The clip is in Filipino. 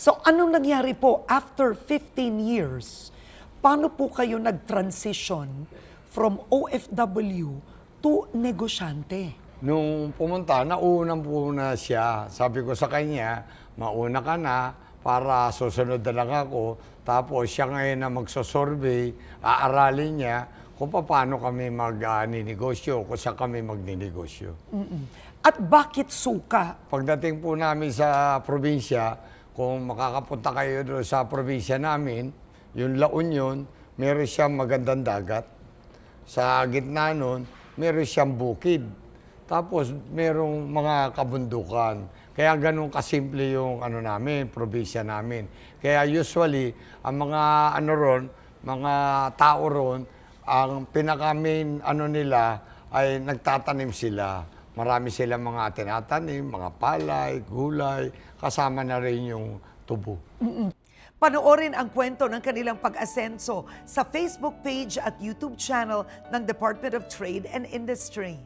So anong nangyari po after 15 years? Paano po kayo nag-transition from OFW to negosyante? Nung pumunta, naunang po na siya. Sabi ko sa kanya, mauna ka na para susunod na lang ako. Tapos siya ngayon na magsosurvey, aaralin niya kung paano kami magninegosyo, kung saan kami magninegosyo. At bakit suka? Pagdating po namin sa probinsya, kung makakapunta kayo doon sa probinsya namin, yung La Union, meron siyang magandang dagat. Sa gitna nun, meron siyang bukid. Tapos merong mga kabundukan. Kaya ganun kasimple yung namin, probinsya namin. Kaya usually, ang mga mga tao ron, ang pinaka-main nila ay nagtatanim sila. Marami silang mga tinatanim, mga palay, gulay, kasama na rin yung tubo. Panoorin ang kwento ng kanilang pag-asenso sa Facebook page at YouTube channel ng Department of Trade and Industry.